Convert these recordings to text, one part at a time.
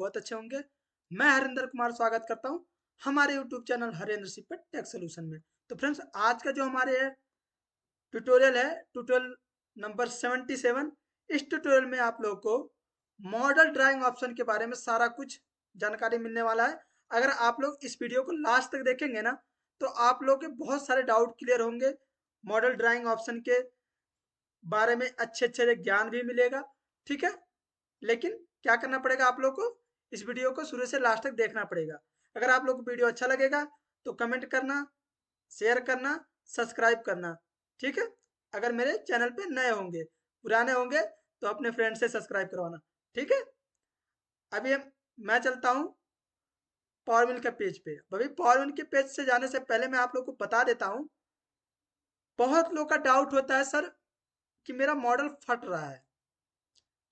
बहुत अच्छे होंगे। मैं हरिंदर कुमार स्वागत करता हूं हमारे YouTube channel Harendra Sippe tech solution में। तो फ्रेंड्स, आज का जो हमारे ट्यूटोरियल है, ट्यूटोरियल नंबर 77। इस ट्यूटोरियल में आप लोगों को मॉडल ड्राइंग ऑप्शन के बारे में सारा कुछ जानकारी मिलने वाला है। अगर आप लोग इस वीडियो को लास्ट तक देखेंगे ना, तो आप लोग के बहुत सारे डाउट क्लियर होंगे। मॉडल ड्राइंग ऑप्शन के बारे में अच्छे अच्छे ज्ञान भी मिलेगा, ठीक है। लेकिन क्या करना पड़ेगा, आप लोग को इस वीडियो को शुरू से लास्ट तक देखना पड़ेगा। अगर आप लोग को वीडियो अच्छा लगेगा तो कमेंट करना, शेयर करना, सब्सक्राइब करना, ठीक है। अगर मेरे चैनल पे नए होंगे, पुराने होंगे, तो अपने फ्रेंड से सब्सक्राइब करवाना, ठीक है। अभी मैं चलता हूँ पावरमिल के पेज पे। अभी पावरमिल के पेज से जाने से पहले मैं आप लोग को बता देता हूँ, बहुत लोग का डाउट होता है सर कि मेरा मॉडल फट रहा है,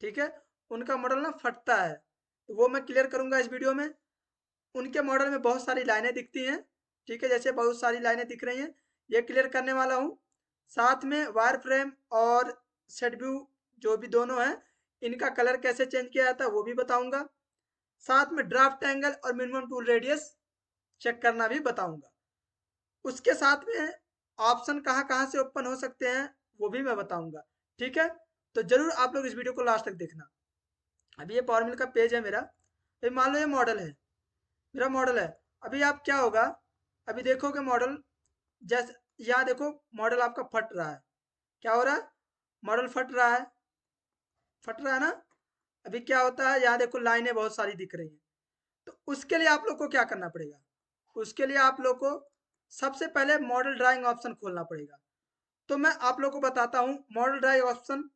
ठीक है। उनका मॉडल ना फटता है, तो वो मैं क्लियर करूंगा इस वीडियो में। उनके मॉडल में बहुत सारी लाइनें दिखती हैं, ठीक है, जैसे बहुत सारी लाइनें दिख रही हैं, ये क्लियर करने वाला हूँ। साथ में वायर फ्रेम और सेट व्यू जो भी दोनों हैं, इनका कलर कैसे चेंज किया जाता है वो भी बताऊंगा। साथ में ड्राफ्ट एंगल और मिनिमम टूल रेडियस चेक करना भी बताऊंगा। उसके साथ में ऑप्शन कहाँ कहाँ से ओपन हो सकते हैं वो भी मैं बताऊंगा, ठीक है। तो जरूर आप लोग इस वीडियो को लास्ट तक देखना। अभी ये पावर मिल का पेज है मेरा। अभी मान लो ये मॉडल है, मेरा मॉडल है। अभी आप क्या होगा, अभी देखोगे मॉडल, जैसे यहाँ देखो मॉडल आपका फट रहा है। क्या हो रहा है, मॉडल फट रहा है, फट रहा है ना। अभी क्या होता है, यहाँ देखो लाइनें बहुत सारी दिख रही हैं। तो उसके लिए आप लोग को क्या करना पड़ेगा, उसके लिए आप लोग को सबसे पहले मॉडल ड्राइंग ऑप्शन खोलना पड़ेगा। तो मैं आप लोग को बताता हूँ मॉडल ड्राइंग ऑप्शन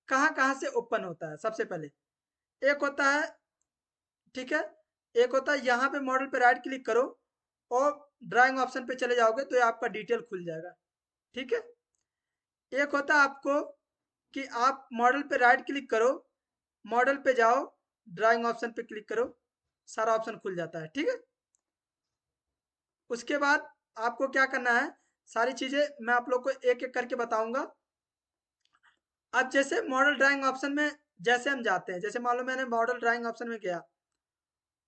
कहाँ कहाँ से ओपन होता है। सबसे पहले एक होता है, ठीक है, एक होता है यहाँ पे मॉडल पे राइट क्लिक करो और ड्राइंग ऑप्शन पे चले जाओगे तो ये आपका डिटेल खुल जाएगा, ठीक है। एक होता है आपको कि आप मॉडल पे राइट क्लिक करो, मॉडल पे जाओ, ड्राइंग ऑप्शन पे क्लिक करो, सारा ऑप्शन खुल जाता है, ठीक है। उसके बाद आपको क्या करना है, सारी चीजें मैं आप लोग को एक एक करके बताऊंगा। अब जैसे मॉडल ड्राइंग ऑप्शन में जैसे हम जाते हैं, जैसे मान लो मैंने मॉडल ड्राइंग ऑप्शन में गया,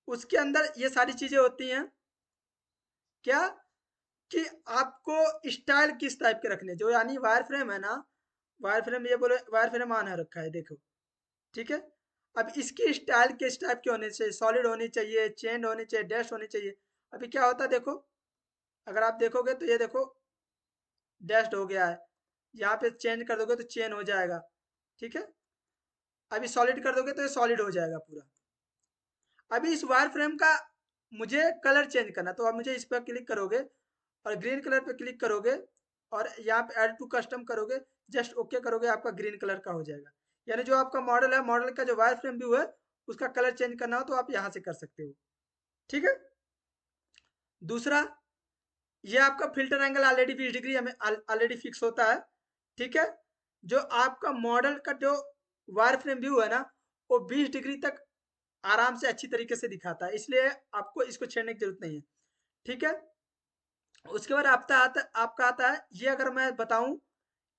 उसके अंदर ये सारी चीजें होती हैं। क्या कि आपको स्टाइल किस टाइप के रखने, जो यानी वायर फ्रेम है ना, वायर फ्रेम, ये बोले वायर फ्रेम ऑन है रखा है, देखो, ठीक है। अब इसकी स्टाइल किस टाइप के होने चाहिए, सॉलिड होनी चाहिए, चेन होनी चाहिए, डैश होनी चाहिए। अभी क्या होता है देखो, अगर आप देखोगे तो ये देखो डैश्ड हो गया है, यहाँ पे चेंज कर दोगे तो चेन हो जाएगा, ठीक है। अभी सॉलिड कर दोगे तो ये सॉलिड हो जाएगा पूरा। अभी इस वायर फ्रेम का मुझे कलर चेंज करना, तो आप मुझे इस पर क्लिक करोगे और ग्रीन कलर पे क्लिक करोगे और यहाँ पे ऐड टू कस्टम करोगे, जस्ट ओके करोगे, आपका ग्रीन कलर का हो जाएगा। यानी जो आपका मॉडल है, मॉडल का जो वायर फ्रेम व्यू है, उसका कलर चेंज करना हो तो आप यहाँ से कर सकते हो, ठीक है। दूसरा, ये आपका फिल्टर एंगल ऑलरेडी 20 डिग्री हमें ऑलरेडी फिक्स होता है, ठीक है। जो आपका मॉडल का जो वायर फ्रेम व्यू है ना, वो 20 डिग्री तक आराम से अच्छी तरीके से दिखाता है, इसलिए आपको इसको छेड़ने की जरूरत नहीं है, ठीक है। उसके बाद आपका आता है ये, अगर मैं बताऊं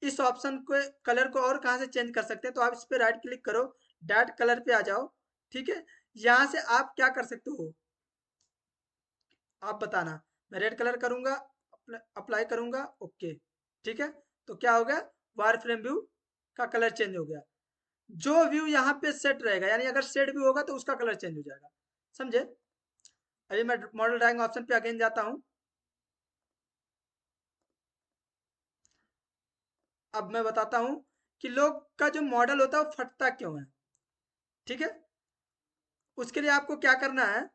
इस ऑप्शन को कलर को और कहाँ से चेंज कर सकते हैं, तो आप इस पर राइट क्लिक करो, डैट कलर पे आ जाओ, ठीक है। यहाँ से आप क्या कर सकते हो, आप बताना। मैं रेड कलर करूंगा, अप्लाई करूंगा, ओके, ठीक है। तो क्या हो गया, वायर फ्रेम व्यू का कलर चेंज हो गया। जो व्यू यहाँ पे सेट रहेगा, यानी अगर सेट व्यू होगा तो उसका कलर चेंज हो जाएगा, समझे। अभी मैं मॉडल ड्राइंग ऑप्शन पे अगेन जाता हूँ। अब मैं बताता हूँ कि लोग का जो मॉडल होता है वो फटता क्यों है, ठीक है। उसके लिए आपको क्या करना है,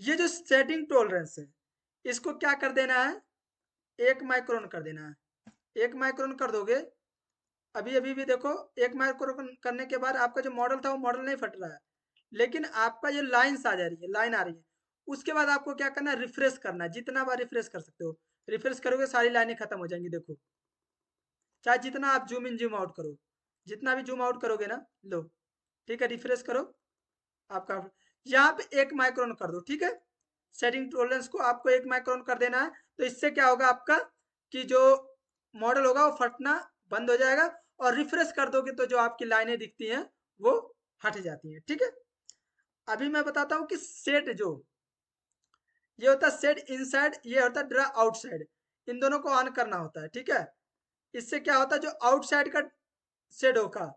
ये जो सेटिंग टॉलरेंस है, इसको क्या कर देना है, 1 माइक्रोन कर देना है। 1 माइक्रोन कर दोगे, अभी अभी भी देखो, 1 माइक्रोन करने के बाद आपका जो मॉडल था वो मॉडल नहीं फट रहा है, लेकिन आपका ये लाइन्स आ जा रही है, लाइन आ रही है। उसके बाद आपको क्या करना है, रिफ्रेश करना है, जितना बार रिफ्रेश कर सकते हो। रिफ्रेश करोगे सारी लाइनें खत्म हो जाएंगी, देखो। चाहे जितना आप जूम इन जूम आउट करो, जितना भी जूम आउट करोगे ना, लो, ठीक है, रिफ्रेश करो, आपका यहाँ पे 1 माइक्रोन कर दो, ठीक है। सेटिंग टॉलरेंस को आपको 1 माइक्रोन कर देना है। तो इससे क्या होगा आपका, कि जो मॉडल होगा वो फटना बंद हो जाएगा, और रिफ्रेश कर दोगे तो जो आपकी लाइनें दिखती हैं वो हट जाती हैं, ठीक है। अभी मैं बताता हूँ कि सेट जो ये होता है सेट इनसाइड, ये होता है ड्रा आउटसाइड। इन दोनों को ऑन करना होता है, ठीक है। इससे क्या होता है, जो आउटसाइड का शेड होगा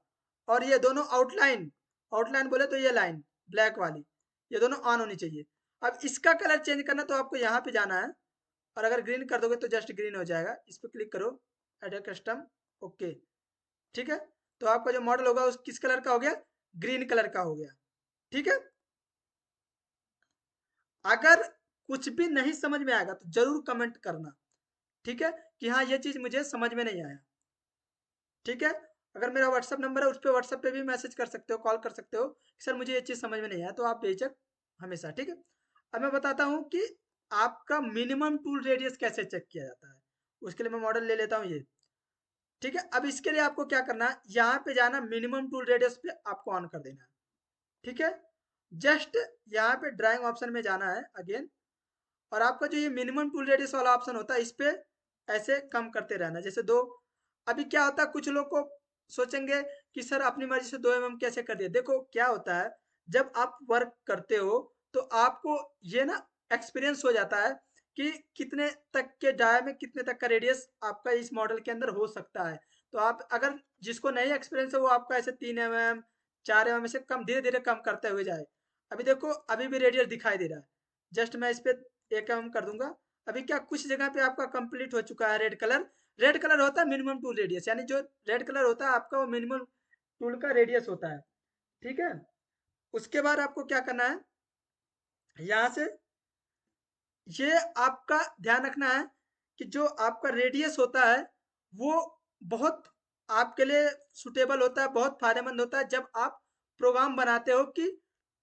और ये दोनों आउटलाइन, आउटलाइन बोले तो ये लाइन ब्लैक वाली, ये दोनों ऑन होनी चाहिए। अब इसका कलर चेंज करना तो आपको यहाँ पे जाना है, और अगर ग्रीन कर दोगे तो जस्ट ग्रीन हो जाएगा। इस पर क्लिक करो, एड कस्टम, ओके, ठीक है। तो आपका जो मॉडल होगा उस किस कलर का हो गया, ग्रीन कलर का हो गया, ठीक है। अगर कुछ भी नहीं समझ में आएगा तो जरूर कमेंट करना, ठीक है, कि हाँ ये चीज मुझे समझ में नहीं आया, ठीक है। अगर मेरा व्हाट्सअप नंबर है उस पर व्हाट्सअप पे भी मैसेज कर सकते हो, कॉल कर सकते हो, सर मुझे ये चीज समझ में नहीं आया, तो आप बेझिझक हमेशा, ठीक है। अब मैं बताता हूँ कि आपका मिनिमम टूल रेडियस कैसे चेक किया जाता है। उसके लिए मैं मॉडल ले लेता हूँ ये, ठीक है। अब इसके लिए आपको क्या करना है, यहाँ पे जाना, मिनिमम टूल रेडियस पे आपको ऑन कर देना है, ठीक है। जस्ट यहाँ पे ड्राइंग ऑप्शन में जाना है अगेन, और आपका जो ये मिनिमम टूल रेडियस वाला ऑप्शन होता है इस पे ऐसे कम करते रहना, जैसे 2। अभी क्या होता है, कुछ लोग को सोचेंगे कि सर अपनी मर्जी से 2 mm कैसे कर दिया। देखो क्या होता है, जब आप वर्क करते हो तो आपको ये ना एक्सपीरियंस हो जाता है कि कितने तक के डाया में कितने तक का रेडियस आपका इस मॉडल के अंदर हो सकता है। तो आप अगर जिसको नहीं एक्सपीरियंस है वो आपका ऐसे 3 mm 4 mm से कम धीरे धीरे कम करते हुए जाए। अभी देखो अभी भी रेडियस दिखाई दे रहा है, जस्ट मैं इस पे 1 mm कर दूंगा। अभी क्या कुछ जगह पे आपका कंप्लीट हो चुका है रेड कलर। रेड कलर होता है मिनिमम टूल रेडियस, यानी जो रेड कलर होता है आपका वो मिनिमम टूल का रेडियस होता है, ठीक है। उसके बाद आपको क्या करना है, यहाँ से ये आपका ध्यान रखना है कि जो आपका रेडियस होता है वो बहुत आपके लिए सुटेबल होता है, बहुत फायदेमंद होता है जब आप प्रोग्राम बनाते हो कि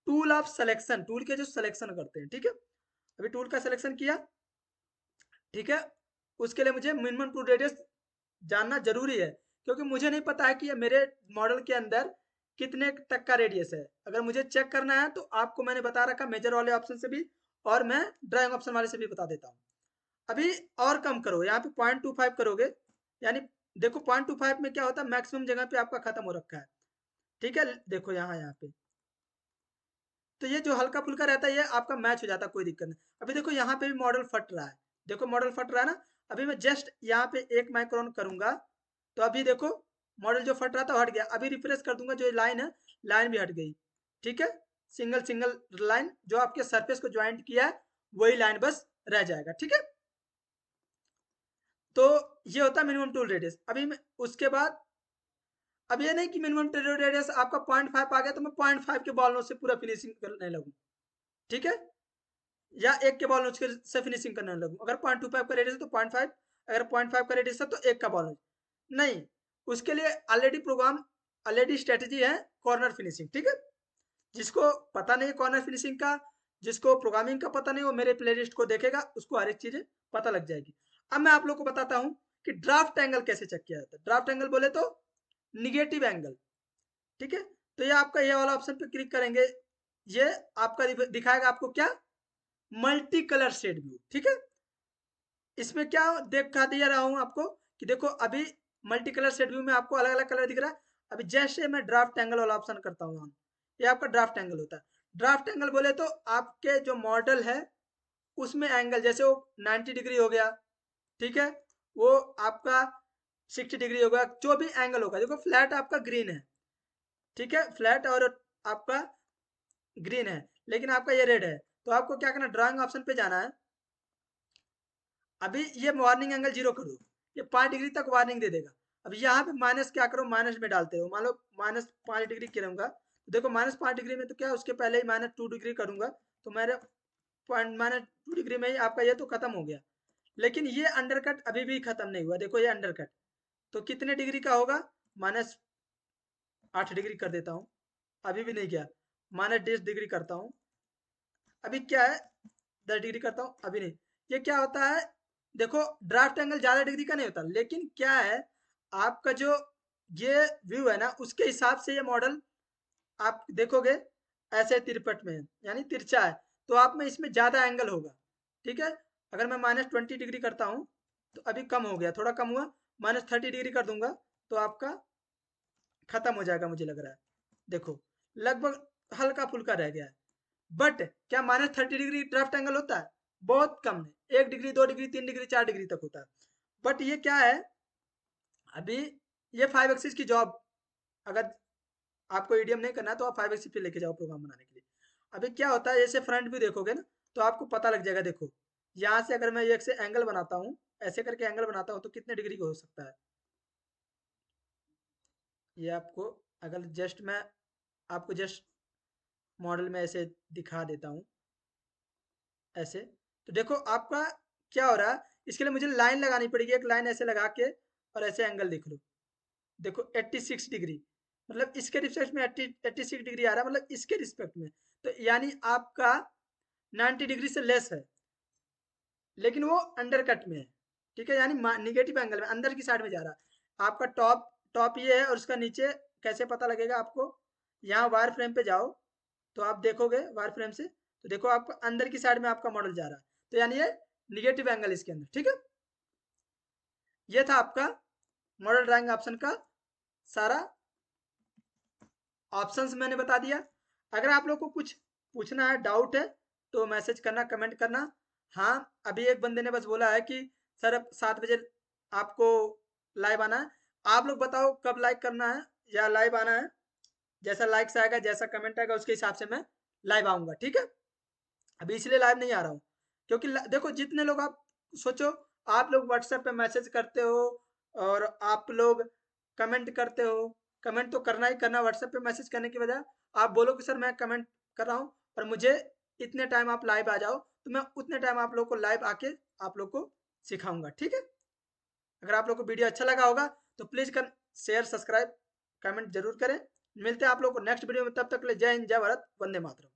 टूल ऑफ सिलेक्शन, टूल के जो सिलेक्शन करते हैं, ठीक है। अभी टूल का सिलेक्शन किया, ठीक है। उसके लिए मुझे मिनिमम टूल रेडियस जानना जरूरी है, क्योंकि मुझे नहीं पता है कि ये मेरे मॉडल के अंदर कितने तक का रेडियस है। अगर मुझे चेक करना है तो आपको मैंने बता रखा मेजर वाले ऑप्शन से भी, और मैं ड्राइंग ऑप्शन वाले से भी बता देता हूँ। अभी और कम करो, यहाँ पे 0.25 करोगे, यानी देखो 0.25 में क्या होता है, मैक्सिमम जगह पे आपका खत्म हो रखा है, ठीक है। देखो यहाँ पे तो ये जो हल्का फुल्का रहता है ये आपका मैच हो जाता है, कोई दिक्कत नहीं। अभी देखो यहाँ पे भी मॉडल फट रहा है, देखो मॉडल फट रहा है ना। अभी मैं जस्ट यहाँ पे 1 माइक्रोन करूंगा तो अभी देखो मॉडल जो फट रहा था हट गया। अभी रिफ्रेश कर दूंगा, जो लाइन है लाइन भी हट गई, ठीक है। सिंगल सिंगल लाइन जो आपके सरफेस को ज्वाइंट किया है वही लाइन बस रह जाएगा, ठीक है। तो ये होता है मिनिमम टूल रेडियस। अभी उसके बाद अब ये नहीं कि मिनिमम टूल रेडियस आपका 0.5 आ गया तो मैं 0.5 के बॉल नोच से पूरा फिनिशिंग करने लगूँ, ठीक है, या 1 के बॉल नोच से फिनिशिंग करने लगूँ। अगर 0.25 का रेडियस है तो 0.5, अगर 0.5 का रेडियस है तो 1 का बॉल नोच नहीं। उसके लिए ऑलरेडी प्रोग्राम, ऑलरेडी स्ट्रेटेजी है कॉर्नर फिनिशिंग, ठीक है। जिसको पता नहीं कॉर्नर फिनिशिंग का, जिसको प्रोग्रामिंग का पता नहीं, वो मेरे प्लेलिस्ट को देखेगा, उसको हर एक चीजें पता लग जाएगी। अब मैं आप लोग को बताता हूँ कि ड्राफ्ट एंगल कैसे चेक किया जाता है। ड्राफ्ट एंगल बोले तो निगेटिव एंगल, ठीक है। तो ये आपका ये वाला ऑप्शन पे क्लिक करेंगे, ये आपका दिखाएगा आपको क्या, मल्टी कलर शेड व्यू, ठीक है। इसमें क्या देखा दिया रहा हूं आपको कि देखो अभी मल्टी कलर शेड व्यू में आपको अलग अलग कलर दिख रहा है। अभी जैसे मैं ड्राफ्ट एंगल वाला ऑप्शन करता हूँ, ये आपका ड्राफ्ट एंगल होता है। ड्राफ्ट एंगल बोले तो आपके जो मॉडल है उसमें एंगल, जैसे वो 90 डिग्री हो गया, ठीक है, वो आपका 60 डिग्री हो गया, जो भी एंगल होगा। देखो फ्लैट आपका ग्रीन है, ठीक है, फ्लैट और आपका ग्रीन है, लेकिन आपका ये रेड है। तो आपको क्या करना, ड्राइंग ऑप्शन पे जाना है। अभी ये वार्निंग एंगल 0 कर दो, ये 5 डिग्री तक वार्निंग दे देगा। अब यहाँ पे माइनस क्या करो, माइनस में डालते हो। मान लो -5 डिग्री करूंगा तो देखो -5 डिग्री में तो क्या उसके पहले ही -2 डिग्री करूंगा तो मेरे -2 डिग्री में ही आपका ये तो खत्म हो गया। लेकिन ये अंडरकट अभी भी खत्म नहीं हुआ, देखो ये अंडरकट तो कितने डिग्री का होगा, -8 डिग्री कर देता हूँ, अभी भी नहीं किया। -10 डिग्री करता हूँ, अभी क्या है 10 डिग्री करता हूँ, अभी नहीं। ये क्या होता है, देखो ड्राफ्ट एंगल ज्यादा डिग्री का नहीं होता, लेकिन क्या है आपका जो ये व्यू है ना उसके हिसाब से ये मॉडल आप देखोगे ऐसे तिरपट में है, यानी तिरछा है, तो आप में इसमें ज्यादा एंगल होगा, ठीक है। अगर मैं -20 डिग्री करता हूँ तो अभी कम हो गया, थोड़ा कम हुआ, -30 डिग्री कर दूंगा तो आपका खत्म हो जाएगा मुझे लग रहा है। देखो लगभग हल्का फुल्का रह गया है, बट क्या -30 डिग्री ड्राफ्ट एंगल होता है? बहुत कम है, 1 डिग्री, 2 डिग्री, 3 डिग्री, 4 डिग्री तक होता है। बट ये क्या है, अभी ये 5 एक्सिस की जॉब, अगर आपको ईडीएम नहीं करना है तो आप 5 एक्सिस पे लेके जाओ प्रोग्राम बनाने के लिए। अभी क्या होता है, जैसे फ्रंट व्यू देखोगे ना तो आपको पता लग जाएगा। देखो यहाँ से अगर मैं एक से एंगल बनाता हूँ, ऐसे करके एंगल बनाता हूँ, तो कितने डिग्री का हो सकता है ये आपको, अगर जस्ट मैं आपको जस्ट मॉडल में ऐसे दिखा देता हूँ ऐसे, तो देखो आपका क्या हो रहा है। इसके लिए मुझे लाइन लगानी पड़ेगी, एक लाइन ऐसे लगा के, और ऐसे एंगल देख लो। देखो 86 डिग्री, मतलब इसके रिस्पेक्ट में 86 डिग्री आ रहा है, मतलब इसके रिस्पेक्ट में, तो यानी आपका 90 डिग्री से लेस है, लेकिन वो अंडर कट में है। ठीक है, यानी निगेटिव एंगल में अंदर की साइड में जा रहा है। आपका टॉप टॉप ये है, और उसका नीचे कैसे पता लगेगा आपको, यहाँ वायर फ्रेम पे जाओ तो आप देखोगे वायर फ्रेम से, तो देखो आपका अंदर की साइड में आपका मॉडल जा रहा है, तो यानी ये निगेटिव एंगल इसके अंदर। ठीक है, ये था आपका मॉडल ड्राइंग ऑप्शन का सारा ऑप्शंस मैंने बता दिया। अगर आप लोग को कुछ पूछना है, डाउट है, तो मैसेज करना, कमेंट करना। हाँ, अभी एक बंदे ने बस बोला है कि सर 7 बजे आपको लाइव आना है। आप लोग बताओ कब लाइव करना है या लाइव आना है। जैसा लाइक्स आएगा, जैसा कमेंट आएगा, उसके हिसाब से मैं लाइव आऊँगा। ठीक है, अभी इसलिए लाइव नहीं आ रहा हूँ, क्योंकि देखो जितने लोग, आप सोचो, आप लोग व्हाट्सएप पे मैसेज करते हो और आप लोग कमेंट करते हो। कमेंट तो करना ही करना, व्हाट्सएप पे मैसेज करने की बजाय आप बोलो कि सर मैं कमेंट कर रहा हूँ और मुझे इतने टाइम आप लाइव आ जाओ, तो मैं उतने टाइम आप लोग को लाइव आके आप लोग को सिखाऊंगा। ठीक है, अगर आप लोग को वीडियो अच्छा लगा होगा तो प्लीज़ कर शेयर, सब्सक्राइब, कमेंट जरूर करें। मिलते हैं आप लोग को नेक्स्ट वीडियो में, तब तक के लिए जय हिंद, जय भारत, वंदे मातरम।